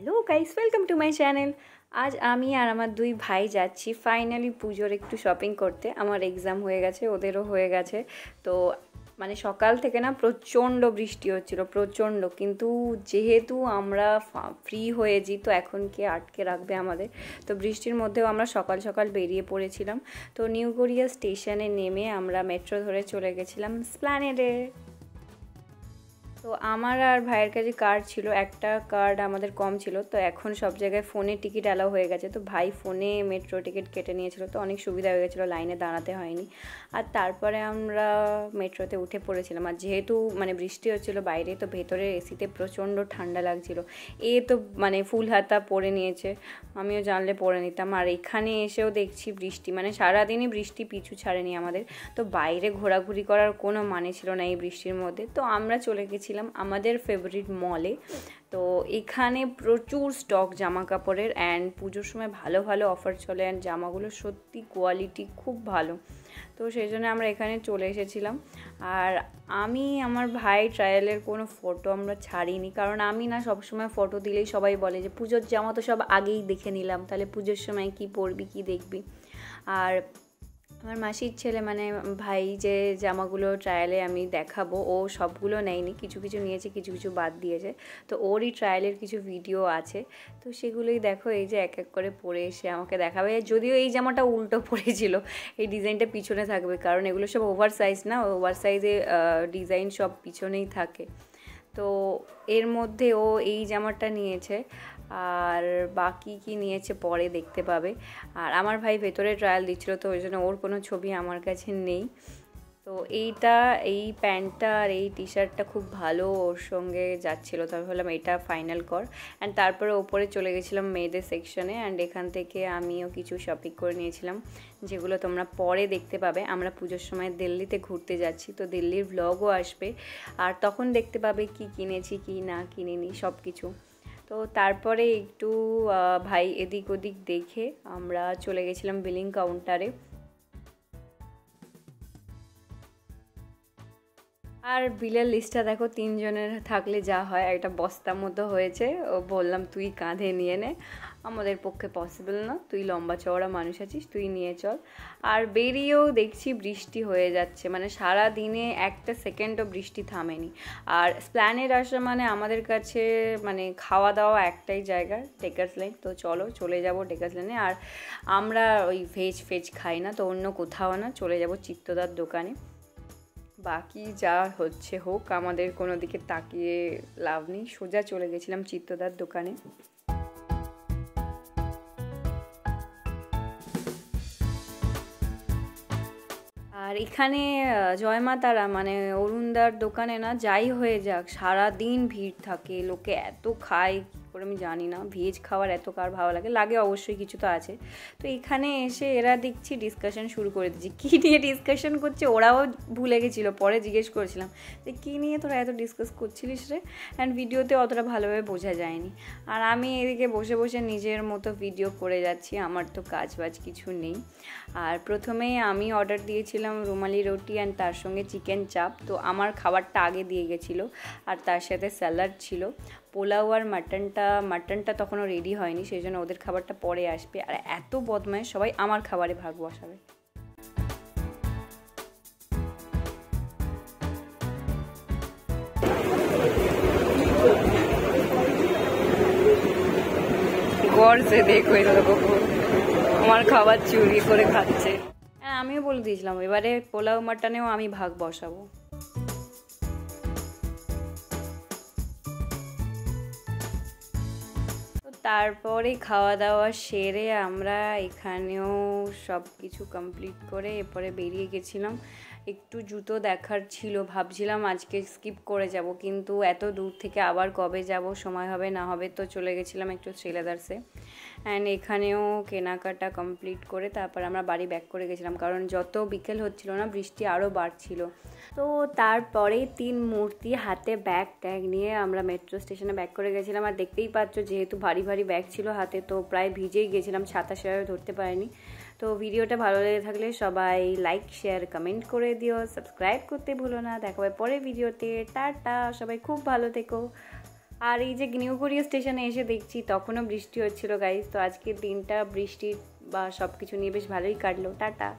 Hello guys, welcome to my channel. আজ আমি আর আমার দুই ভাই যাচ্ছি ফাইনালি পুজোর একটু শপিং করতে। আমার এক্সাম হয়ে গেছে, ওদেরও হয়ে গেছে। তো মানে সকাল থেকে না প্রচণ্ড বৃষ্টি হচ্ছিল, প্রচণ্ড। কিন্তু যেহেতু আমরা ফ্রি হয়েছি, তো এখন কে আটকে রাখবে আমাদের। তো বৃষ্টির মধ্যেও আমরা সকাল সকাল বেরিয়ে পড়েছিলাম। তো নিউ গড়িয়া স্টেশনে নেমে আমরা মেট্রো ধরে চলে গেছিলাম এসপ্ল্যানেডে। তো আমার আর ভাইয়ের কাছে কার্ড ছিল, একটা কার্ড আমাদের কম ছিল। তো এখন সব জায়গায় ফোনে টিকিট অ্যালাউ হয়ে গেছে, তো ভাই ফোনে মেট্রো টিকিট কেটে নিয়েছিল, তো অনেক সুবিধা হয়ে গেছিলো, লাইনে দাঁড়াতে হয়নি। আর তারপরে আমরা মেট্রোতে উঠে পড়েছিলাম। আর যেহেতু মানে বৃষ্টি হচ্ছিলো বাইরে, তো ভেতরে এসিতে প্রচণ্ড ঠান্ডা লাগছিল। তো মানে ফুল হাতা পরে নিয়েছে, আমিও জানলে পরে নিতাম। আর এখানে এসেও দেখছি বৃষ্টি, মানে সারাদিনই বৃষ্টি পিছু ছাড়েনি আমাদের। তো বাইরে ঘোরাঘুরি করার কোনো মানে ছিল না এই বৃষ্টির মধ্যে। তো আমরা চলে গেছিলাম আমাদের ফেভারিট মলে। তো এখানে প্রচুর স্টক জামা কাপড়ের, অ্যান্ড পুজোর সময় ভালো ভালো অফার চলে, অ্যান্ড জামাগুলো সত্যি কোয়ালিটি খুব ভালো। তো সেই জন্য আমরা এখানে চলে এসেছিলাম। আর আমি আমার ভাই ট্রায়ালের কোনো ফটো আমরা ছাড়িনি, কারণ আমি না সবসময় ফটো দিলেই সবাই বলে যে পুজোর জামা তো সব আগেই দেখে নিলাম, তাহলে পুজোর সময় কি পরবি কি দেখবি। আর আমার মাসির ছেলে মানে ভাই যে জামাগুলো ট্রায়ালে আমি দেখাবো, ও সবগুলো নেয়নি, কিছু কিছু নিয়েছে, কিছু কিছু বাদ দিয়েছে। তো ওরই ট্রায়ালের কিছু ভিডিও আছে, তো সেগুলোই দেখো। এই যে এক এক করে পরে এসে আমাকে দেখাবে। যদিও এই জামাটা উল্টো পড়েছিল, এই ডিজাইনটা পিছনে থাকবে, কারণ এগুলো সব ওভার সাইজ না, ওভার সাইজে ডিজাইন সব পিছনেই থাকে। তো এর মধ্যে ও এই জামাটা নিয়েছে, আর বাকি কি নিয়েছে পরে দেখতে পাবে। আর আমার ভাই ভেতরে ট্রায়াল দিচ্ছিলো, তো ওই জন্য ওর কোনো ছবি আমার কাছে নেই। তো এই প্যান্টটা আর এই টি শার্টটা খুব ভালো ওর সঙ্গে যাচ্ছিলো, তো আমি ভাবলাম এটা ফাইনাল কর। অ্যান্ড তারপরে ওপরে চলে গেছিলাম মেয়েদের সেকশনে, অ্যান্ড এখান থেকে আমিও কিছু শপিং করে নিয়েছিলাম, যেগুলো তোমরা পরে দেখতে পাবে। আমরা পুজোর সময় দিল্লিতে ঘুরতে যাচ্ছি, তো দিল্লির ভ্লগও আসবে, আর তখন দেখতে পাবে কি কিনেছি কি না কিনিনি সব কিছু। তো তারপরে একটু ভাই এদিক ওদিক দেখে আমরা চলে গেছিলাম বিলিং কাউন্টারে। আর বিলের লিস্টটা দেখো, 3 জনের থাকলে যা হয়, একটা বস্তার মতো হয়েছে। ও বললাম তুই কাঁধে নিয়ে নে, আমাদের পক্ষে পসিবল না, তুই লম্বা চওড়া মানুষ আছিস, তুই নিয়ে চল। আর বেরিয়েও দেখছি বৃষ্টি হয়ে যাচ্ছে, মানে সারা দিনে একটা সেকেন্ডও বৃষ্টি থামেনি। আর এসপ্ল্যানেড আসা মানে আমাদের কাছে মানে খাওয়া দাওয়া একটাই জায়গা, টেকার্স লেন। তো চলো চলে যাব টেকার্স লেনে। আর আমরা ওই ভেজ খাই না, তো অন্য কোথাও না, চলে যাব চিত্তদার দোকানে। বাকি যা হচ্ছে হোক, আমাদের কোনো দিকে তাকিয়ে লাভ নেই, সোজা চলে গেছিলাম চিত্তদার দোকানে। আর এখানে জয় মা তারা মানে অরুণদার দোকানে না যাই হয়ে যাক সারাদিন ভিড় থাকে, লোকে এত খায় কী করে আমি জানি না, ভেজ খাওয়ার এত কার ভালো লাগে, লাগে অবশ্যই, কিছু তো আছে। তো এখানে এসে এরা দেখছি ডিসকাশন শুরু করে দিচ্ছি, কী নিয়ে ডিসকাশন করছে ওরাও ভুলে গেছিলো। পরে জিজ্ঞেস করেছিলাম যে কী নিয়ে তোরা এত ডিসকাস করছিলিস রে, অ্যান্ড ভিডিওতে অতটা ভালোভাবে বোঝা যায়নি। আর আমি এদিকে বসে বসে নিজের মতো ভিডিও করে যাচ্ছি, আমার তো কাজ বাজ কিছু নেই। আর প্রথমেই আমি অর্ডার দিয়েছিলাম রুমালি রুটি অ্যান্ড তার সঙ্গে চিকেন চাপ। তো আমার খাবারটা আগে দিয়ে গেছিলো, আর তার সাথে স্যালাড ছিল। পোলাও আর মাটনটা তখনও রেডি হয়নি, সেই জন্য ওদের খাবারটা পরে আসবে। আর এত বদমাইশ, সবাই আমার খাবারে ভাগ বসাবে। গড়ছে দেখো এরকম আমার খাবার চুরি করে খাচ্ছে। হ্যাঁ, আমিও বলে দিয়েছিলাম এবারে পোলাও মাটনেও আমি ভাগ বসাবো। তারপরে খাওয়া দাওয়া সেরে আমরা এখানেও সব কিছু কমপ্লিট করে এরপরে বেরিয়ে গেছিলাম। একটু জুতো দেখার ছিল, ভাবছিলাম আজকে স্কিপ করে যাব, কিন্তু এত দূর থেকে আবার কবে যাব, সময় হবে না হবে। তো চলে গেছিলাম একটু শ্রীলেদার্সে, অ্যান্ড এখানেও কেনাকাটা কমপ্লিট করে তারপর আমরা বাড়ি ব্যাক করে গেছিলাম, কারণ যত বিকেল হচ্ছিল না বৃষ্টি আরও বাড়ছিল। তো তারপরে 3 মূর্তি হাতে ব্যাগ ট্যাগ নিয়ে আমরা মেট্রো স্টেশনে ব্যাক করে গেছিলাম। আর দেখতেই পাচ্ছ যেহেতু ভারী ভারী ব্যাগ ছিল হাতে, তো প্রায় ভিজেই গেছিলাম, ছাতা সেভাবে ধরতে পারিনি। তো ভিডিওটা ভালো লেগে থাকলে সবাই লাইক শেয়ার কমেন্ট করে দিও, সাবস্ক্রাইব করতে ভুলো না। দেখা হবে পরের ভিডিওতে, টাটা, সবাই খুব ভালো থেকো। আর এই যে নিউগড়িয়া স্টেশনে এসে দেখছি তখনও বৃষ্টি হচ্ছিল গাইজ। তো আজকের দিনটা বৃষ্টির বা সব কিছু নিয়ে বেশ ভালোই কাটলো। টাটা।